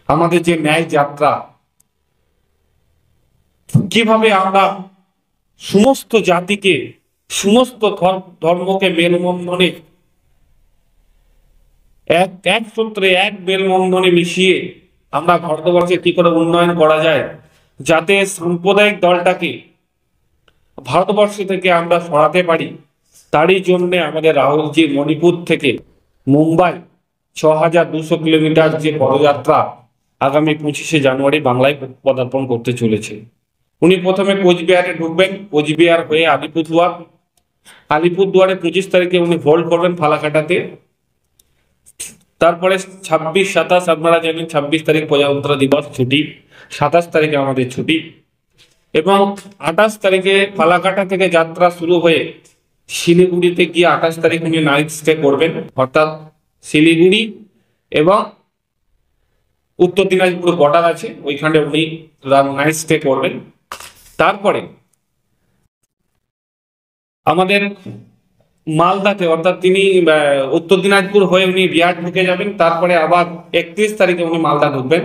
আমাদের যে ন্যায় যাত্রা, কিভাবে আমরা সমস্ত জাতিকে, সমস্ত ধর্মকে মেলবন্ধনে এক সূত্রে, এক মেলবন্ধনে মিশিয়ে আমরা ভারতবর্ষে কি করে উন্নয়ন করা যায়, যাতে সাম্প্রদায়িক দলটাকে ভারতবর্ষ থেকে আমরা সরাতে পারি, তারই জন্য আমাদের রাহুলজি মণিপুর থেকে মুম্বাই 6200 কিলোমিটার যে পদযাত্রা আগামী 25শে জানুয়ারি বাংলায় পদার্পণ করতে চলেছে। উনি প্রথমে কোচবিহারে ঢুকবেন, কোচবিহার হয়ে আলিপুরদুয়ার, আলিপুরদুয়ারে 25 তারিখে উনি হোল্ড করবেন ফালাকাটাতে। তারপরে 26, 27 আপনারা জানেন 26 তারিখ প্রজাতন্ত্র দিবস ছুটি, 27 তারিখে আমাদের ছুটি, এবং 28 তারিখে ফালাকাটা থেকে যাত্রা শুরু হয়ে শিলিগুড়িতে গিয়ে 28 তারিখ উনি নাইট স্টে করবেন, অর্থাৎ শিলিগুড়ি এবং উত্তর দিনাজপুর বর্ডার আছে ওইখানে উনি নাইট স্টে করবেন। তারপরে আমাদের মালদাতে, অর্থাৎ তিনি উত্তর দিনাজপুর হয়ে উনি বিহার ঢুকে যাবেন। তারপরে আবার 31 তারিখে উনি মালদা ঢুকবেন,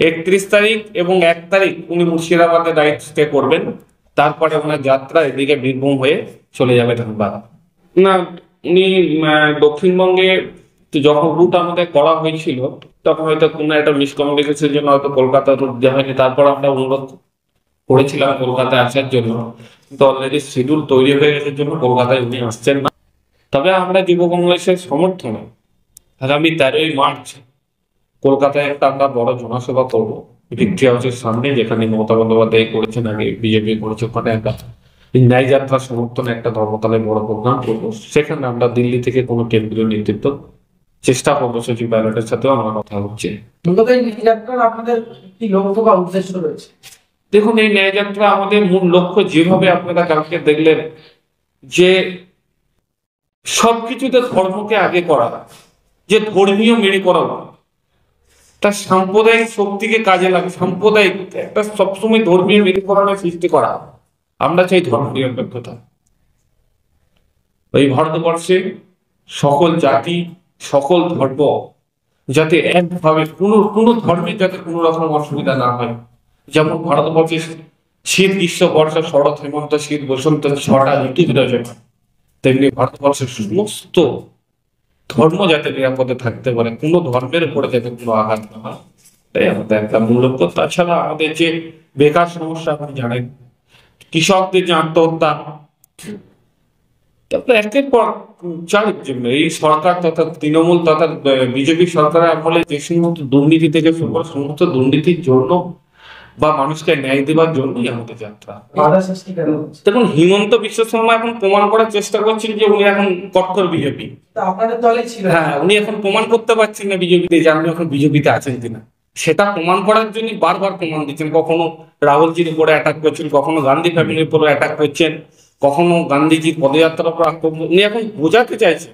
31 তারিখ এবং 1 তারিখ উনি মুর্শিদাবাদে নাইট স্টে করবেন। তারপরে ওনার যাত্রা এদিকে বীরভূম হয়ে চলে যাবে ধানবাদ। না, উনি দক্ষিণবঙ্গে যখন রুট আমাদের করা হয়েছিল তখন হয়তো কোনো একটা মিসকমিউনিকেশনের জন্য হয়তো কলকাতা রুট দেওয়া হয়নি। তারপর আমরা অনুরোধ করেছিলাম কলকাতায় আসার জন্য, কিন্তু অলরেডি শিডিউল তৈরি হয়ে গেছে জন্য কলকাতায় উনি আসছেন না। তবে আমরা যুব কংগ্রেসের সমর্থনে আগামী 13ই মার্চ কলকাতায় একটা আমরা বড় জনসভা করবো ভিক্টোরি হাউসের সামনে, যেখানে মমতা বন্দ্যোপাধ্যায় করেছেন, আগে বিজেপি করেছে। ওখানে একটা ন্যায় যাত্রা সমর্থনে একটা ধর্মতলায় বড় প্রোগ্রাম করবো। সেখানে আমরা দিল্লি থেকে কোনো কেন্দ্রীয় নেতৃত্ব চেষ্টা করবো, সচিব পাইলটের সাথেও আমার কথা হচ্ছে। দেখুন, এই ন্যায় যাত্রা আমাদের মূল লক্ষ্য, যেভাবে আপনারা কালকে দেখলেন যে সবকিছুতে ধর্মকে আগে করা, যে ধর্মীয় মেনে করা, তার সাম্প্রদায়িক শক্তিকে কাজে লাগে, সাম্প্রদায়িক একটা সবসময় ধর্মীয় মেরুকরণের সৃষ্টি করা। আমরা চাই ধর্ম নিরপেক্ষতা। এই ভারতবর্ষে সকল জাতি, সকল ধর্ম যাতে একভাবে, কোনো ধর্মের যাতে কোনো রকম অসুবিধা না হয়। যেমন ভারতবর্ষে শীত, গ্রীষ্ম, বর্ষা, শরৎ, হেমন্ত, শীত, বসন্ত 6টা ঋতু বিরাজমান, তেমনি ভারতবর্ষের সমস্ত ধর্ম যাতে নিরাপদে থাকতে পারে, কোনো ধর্মের উপরে যাতে কোনো আঘাত না হয়, তাই আমাদের একটা মূল লক্ষ্য। তাছাড়া আমাদের যে বেকার সমস্যা আপনি জানেন, কৃষকদের যে আত্মহত্যা, তারপরে একের পর চারের জন্য এই সরকার তথা তৃণমূল তথা বিজেপি সরকারের আমলে যে সমস্ত দুর্নীতি থেকে সমস্ত দুর্নীতির জন্য বা মানুষকে ন্যায় দেওয়ার জন্যই আমাদের যাত্রা। দেখুন, হিমন্ত বিশ্ব শর্মা এখন প্রমাণ করার চেষ্টা করছেন যে উনি এখন কট্টর বিজেপি। হ্যাঁ, উনি এখন প্রমাণ করতে পারছেন না বিজেপিতে যে আপনি এখন বিজেপিতে আছেন কিনা। সেটা প্রমাণ করার জন্য বারবার প্রমাণ দিচ্ছেন। কখনো রাহুলজির উপরে অ্যাটাক করছেন, কখনো গান্ধী ফ্যামিলির উপরে অ্যাটাক করছেন, কখনো গান্ধীজির পদযাত্রার উপর আক্রমণ। উনি এখন বোঝাতে চাইছেন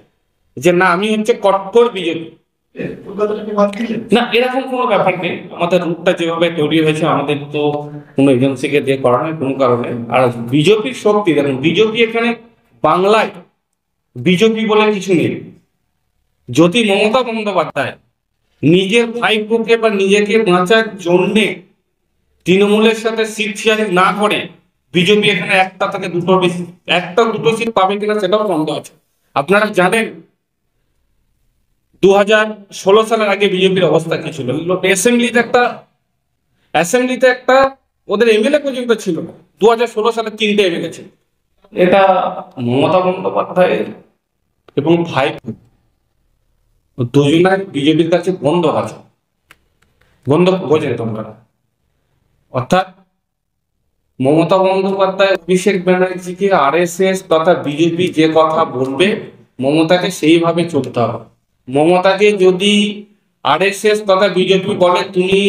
যে না, আমি হচ্ছে কট্টর বিজেপি। না, এরকম কোনো ব্যাপার নেই। আমাদের রুটটা যেভাবে তৈরি হয়েছে, আমাদের তো কোনো এজেন্সিকে দিয়ে করা নেই কোনো কারণে। আর বিজেপির শক্তি দেখুন, বিজেপি এখানে বাংলায় বিজেপি বলে কিছু নেই। যদি মমতা বন্দ্যোপাধ্যায় নিজের ভাইপোকে বা নিজেকে বাঁচার জন্যে তৃণমূলের সাথে সিট শেয়ারিং না করে, বিজেপি এখানে একটা থেকে দুটো সিট পাবে কিনা সেটাও সন্দেহ আছে। আপনারা জানেন 2016 সালের আগে বিজেপির অবস্থা কি ছিল। অ্যাসেম্বলিতে একটা ওদের এমএলএ পর্যন্ত ছিল না। 2016 সালে 3টে এমএলএ ছিল। এটা মমতা বন্দ্যোপাধ্যায় এবং ভাই দুজনাই বিজেপির কাছে বন্ধ আছে, বন্ধ বোঝে তোমরা। অর্থাৎ মমতা বন্দ্যোপাধ্যায় অভিষেক ব্যানার্জিকে আরএসএস তথা বিজেপি যে কথা বলবে, মমতাকে সেইভাবে চলতে হবে। মমতাকে যদি আরএসএস তথা বিজেপি বলে তুমি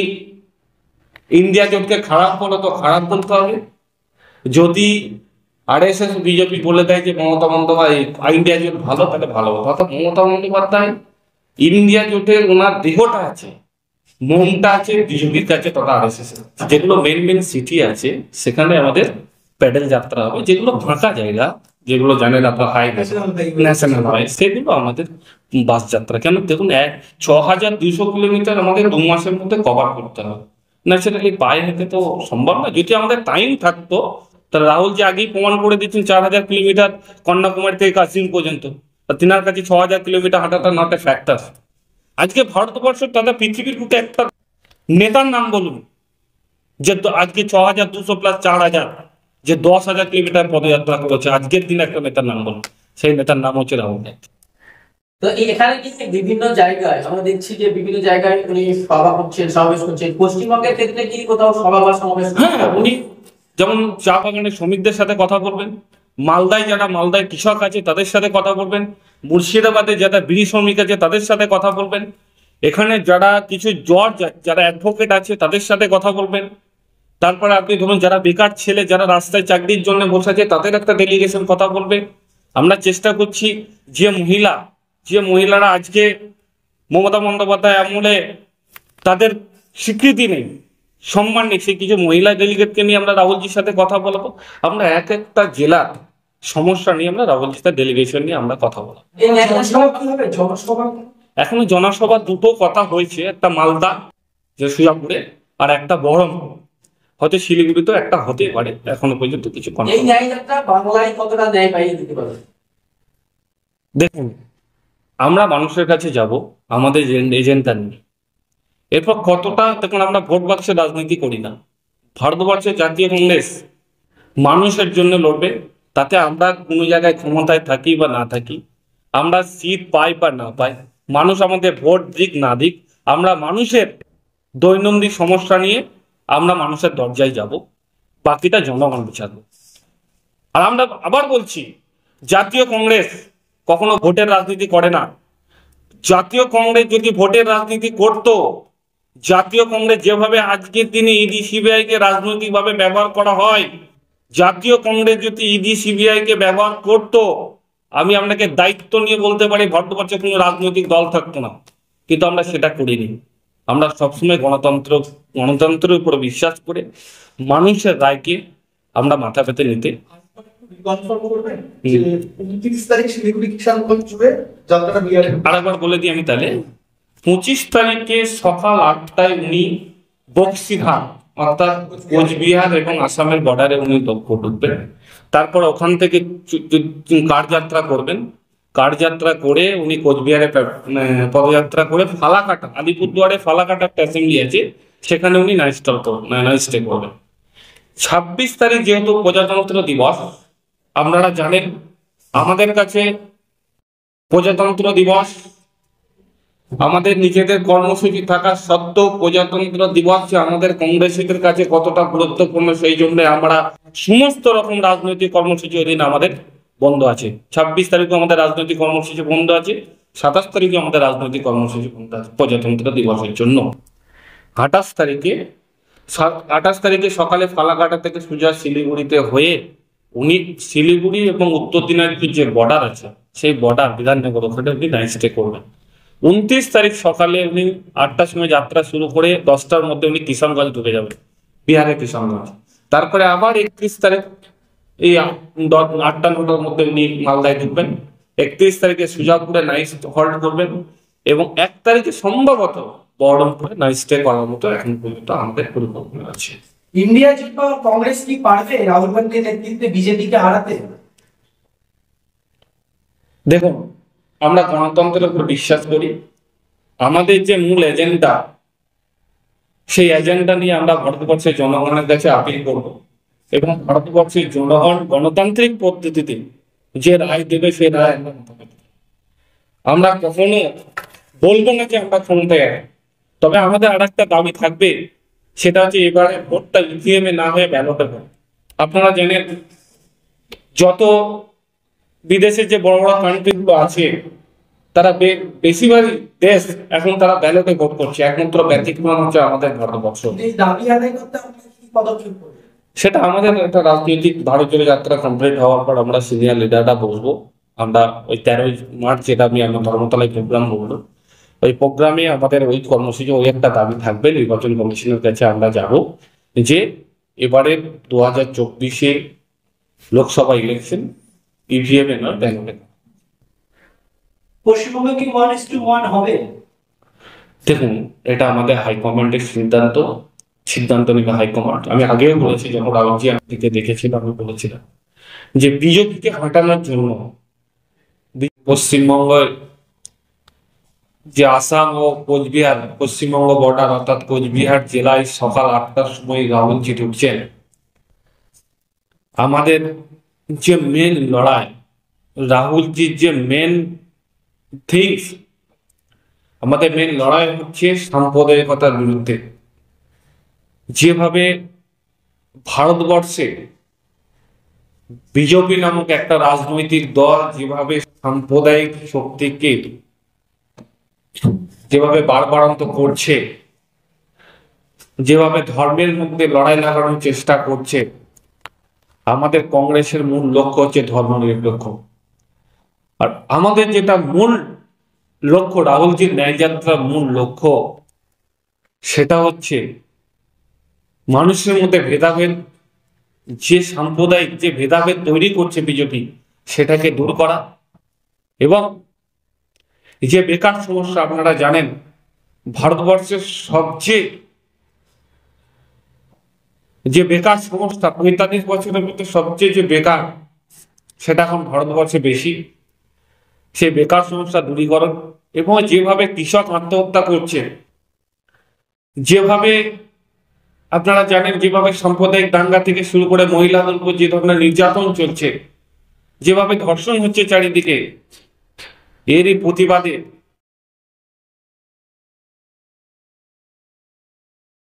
ইন্ডিয়া জোটকে খারাপ করো, তো খারাপ বলতে হবে। যদি আরএসএস বিজেপি বলে দেয় যে মমতা বন্দ্যোপাধ্যায় ইন্ডিয়া জোট ভালো, তাহলে ভালো হতো। অর্থাৎ মমতা বন্দ্যোপাধ্যায় ইন্ডিয়া জোটের ওনার দেহটা আছে, মনটা আছে বিজেপির কাছে তথা আরএসএস। যেগুলো মেন সিটি আছে সেখানে আমাদের প্যাডেল যাত্রা হবে, যেগুলো ফাঁকা জায়গা যেগুলো জানেন আপনার হাই ন্যাশনাল হাই, সেগুলো আমাদের বাস যাত্রা। কেন দেখুন 6200 কিলোমিটার আমাদের 2 মাসের মধ্যে কভার করতে হবে। ন্যাচারালি পায়ে হেঁটে তো সম্ভব না। যদি আমাদের টাইম থাকতো, তাহলে রাহুল যে আগেই প্রমাণ করে দিচ্ছেন 4000 কিলোমিটার কন্যাকুমারী থেকে কাশ্মীর পর্যন্ত, তিনার কাছে 6000 কিলোমিটার হাঁটাটা নট এ ফ্যাক্টর। আজকে ভারতবর্ষ তথা পৃথিবীর বুকে একটা নেতার নাম বলুন যে আজকে 6200 প্লাস 4000, যে 10,000 কিলোমিটার পদযাত্রা করেছে আজকের দিনে, একটা নেতার নাম বলুন। সেই নেতার নাম হচ্ছে রাহুল গান্ধী। তো এখানে কিন্তু বিভিন্ন জায়গায় আমরা দেখছি যে বিভিন্ন জায়গায় উনি সভা করছেন, সমাবেশ করছেন। পশ্চিমবঙ্গের ক্ষেত্রে কি কোথাও সভা বা সমাবেশ? হ্যাঁ, উনি যেমন চা বাগানের শ্রমিকদের সাথে কথা বলবেন, মালদায় যারা মালদায় কৃষক আছে তাদের সাথে কথা বলবেন, মুর্শিদাবাদে যারা বিড়ি শ্রমিক আছে তাদের সাথে কথা বলবেন, এখানে যারা কিছু জজ যারা অ্যাডভোকেট আছে তাদের সাথে কথা বলবেন। তারপরে আপনি ধরুন যারা বেকার ছেলে যারা রাস্তায় চাকরির জন্য বসে আছে তাদের একটা ডেলিগেশন কথা বলবে। আমরা চেষ্টা করছি যে মহিলারা আজকে মমতা বন্দ্যোপাধ্যায় আমলে তাদের স্বীকৃতি নেই, সম্মান নেই, সেই কিছু মহিলা ডেলিগেটকে নিয়ে আমরা রাহুলজির সাথে কথা বলবো। আমরা এক একটা জেলার সমস্যা নিয়ে আমরা রাহুলজির সাথে ডেলিগেশন নিয়ে আমরা কথা বলবো। এখনো জনসভা দুটো কথা হয়েছে, একটা মালদা যে সুজাপুরে, আর একটা বহরমপুর, হয়তো শিলিগুড়িতেও একটা হতে পারে, এখনো পর্যন্ত কিছু দেখুন আমরা মানুষের কাছে যাব আমাদের এজেন্ডা নিয়ে। এরপর কতটা দেখুন, আমরা ভোট বাক্সে রাজনীতি করি না। ভারতবর্ষের জাতীয় কংগ্রেস মানুষের জন্য লড়বে, তাতে আমরা কোনো জায়গায় ক্ষমতায় থাকি বা না থাকি, আমরা সিট পাই বা না পাই, মানুষ আমাদের ভোট দিক না দিক, আমরা মানুষের দৈনন্দিন সমস্যা নিয়ে আমরা মানুষের দরজায় যাব, বাকিটা জনগণ বিচারবে। আর আমরা আবার বলছি, জাতীয় কংগ্রেস কখনো ভোটের রাজনীতি করে না। জাতীয় কংগ্রেস যদি ভোটের রাজনীতি করত, জাতীয় কংগ্রেস যেভাবে আজকের দিনে ইডি সিবিআই কে রাজনৈতিকভাবে ব্যবহার করা হয়, জাতীয় কংগ্রেস যদি ইডি সিবিআই কে ব্যবহার করত, আমি আপনাকে দায়িত্ব নিয়ে বলতে পারি ভারতবর্ষে কোনো রাজনৈতিক দল থাকতো না। কিন্তু আমরা সেটা করিনি। আমরা সবসময় গণতন্ত্রের উপর বিশ্বাস করে মানুষের রায়কে আমরা মাথা পেতে নিতে। আরেকবার বলে দিই আমি তাহলে, 25 তারিখে সকাল 8টায় উনি বক্সিরহাট অর্থাৎ কোচবিহার এবং আসামের বর্ডারে উনি ঢুকবেন। তারপর ওখান থেকে কারযাত্রা করবেন। কারযাত্রা করে উনি কোচবিহারে পদযাত্রা করে ফালাকাটা, আলিপুরদুয়ারে ফালাকাটা একটা অ্যাসেম্বলি আছে, সেখানে উনি নাইট স্টে করবেন। 26 তারিখ যেহেতু প্রজাতন্ত্র দিবস, আপনারা জানেন আমাদের কাছে প্রজাতন্ত্র দিবস আমাদের নিজেদের কর্মসূচি থাকা সত্ত্বেও প্রজাতন্ত্র দিবস যে আমাদের কংগ্রেসীদের কাছে কতটা গুরুত্বপূর্ণ, সেই জন্য আমরা সমস্ত রকম রাজনৈতিক কর্মসূচি ওই দিন আমাদের বন্ধ আছে। 26 তারিখে আমাদের রাজনৈতিক কর্মসূচি বন্ধ আছে, 27 তারিখে আমাদের রাজনৈতিক কর্মসূচি বন্ধ আছে প্রজাতন্ত্র দিবসের জন্য। 28 তারিখে সকালে ফালাকাটা থেকে সোজা শিলিগুড়িতে হয়ে উনি শিলিগুড়ি এবং উত্তর দিনাজপুর যে বর্ডার আছে সেই বর্ডার বিধাননগর ওখানে উনি নাইট স্টে করবেন। 29 তারিখ সকালে উনি 8টার সময় যাত্রা শুরু করে 10টার মধ্যে উনি কিষানগঞ্জ ঢুকে যাবেন, বিহারের কিষানগঞ্জ। তারপরে আবার 31 তারিখ এই 8টা-9টার মধ্যে উনি মালদায় ঢুকবেন। 31 তারিখে সুজাপুরে নাইট হল্ট করবেন এবং 1 তারিখে সম্ভবত বহরমপুরে নাইট স্টে করার মতো এখন পর্যন্ত আমাদের পরিকল্পনা আছে। ইন্ডিয়া জিতবে, কংগ্রেস কি পারবে রাহুল গান্ধীর নেতৃত্বে বিজেপিকে হারাতে? দেখুন আমরা গণতন্ত্রের উপর বিশ্বাস করি। আমাদের যে মূল এজেন্ডা, সেই এজেন্ডা নিয়ে আমরা ভারতবর্ষের জনগণের কাছে আপিল করব এবং ভারতবর্ষের জনগণ গণতান্ত্রিক পদ্ধতিতে যে রায় দেবে সেই রায় আমরা কখনো বলবো না যে আমরা ক্ষমতায় আছি। তবে আমাদের আর একটা দাবি থাকবে, সেটা হচ্ছে এবারে ভোটটা ইভিএমে না হয়ে ব্যালটে হবে। আপনারা জানেন যত বিদেশের যে বড় বড় কান্ট্রিগুলো আছে তারা বেশিরভাগ দেশ এখন তারা ব্যালটে ভোট করছে, একমাত্র ব্যতিক্রম হচ্ছে আমাদের ভারতবর্ষ। সেটা আমাদের একটা রাজনৈতিক ভারত জোড়ো যাত্রা কমপ্লিট হওয়ার পর আমরা সিনিয়র লিডাররা বসবো। আমরা ওই 13ই মার্চ যেটা আমি ধর্মতলায় প্রোগ্রাম বলবো, ওই প্রোগ্রামে আমাদের ওই কর্মসূচি ওই একটা দাবি থাকবে, নির্বাচন কমিশনের কাছে আমরা যাব যে এবারে 2024 লোকসভা ইলেকশন ইভিএম এ নয়, ব্যালটে। পশ্চিমবঙ্গে কি 1:1 হবে? দেখুন, এটা আমাদের হাইকমান্ডের সিদ্ধান্ত নেবে হাইকমান্ড। আমি আগেও বলেছি, যখন রাহুলজি আমাকে দেখেছিলাম, আমি বলেছিলাম যে বিজেপিকে হাঁটানোর জন্য পশ্চিমবঙ্গের যে আসাম ও কোচবিহার পশ্চিমবঙ্গ বর্ডার অর্থাৎ কোচবিহার জেলায় সকাল 8টার সময় রাহুলজি ঢুকছেন। আমাদের যে মেন লড়াই, রাহুলজির যে মেন থিংস, আমাদের মেন লড়াই হচ্ছে সাম্প্রদায়িকতার বিরুদ্ধে। যেভাবে ভারতবর্ষে বিজেপি নামক একটা রাজনৈতিক দল যেভাবে সাম্প্রদায়িক শক্তিকে যেভাবে বাড়বাড়ন্ত করছে, যেভাবে ধর্মের মধ্যে লড়াই লাগানোর চেষ্টা করছে, আমাদের কংগ্রেসের মূল লক্ষ্য হচ্ছে ধর্মনিরপেক্ষ। আর আমাদের যেটা মূল লক্ষ্য, রাহুলজির ন্যায়যাত্রার মূল লক্ষ্য, সেটা হচ্ছে মানুষের মধ্যে ভেদাভেদ, যে সাম্প্রদায়িক যে ভেদাভেদ তৈরি করছে বিজেপি, সেটাকে দূর করা। এবং যে বেকার সমস্যা, আপনারা জানেন ভারতবর্ষের সবচেয়ে যে বেকার সমস্যা, 45 বছরের মধ্যে সবচেয়ে যে বেকার, সেটা এখন ভারতবর্ষে বেশি। সেই বেকার সমস্যা দূরীকরণ, এবং যেভাবে কৃষক আত্মহত্যা করছে, যেভাবে আপনারা জানেন যেভাবে সাম্প্রদায়িক দাঙ্গা থেকে শুরু করে মহিলাদের উপর যে ধরনের নির্যাতন চলছে, যেভাবে ধর্ষণ হচ্ছে চারিদিকে, এরই প্রতিবাদে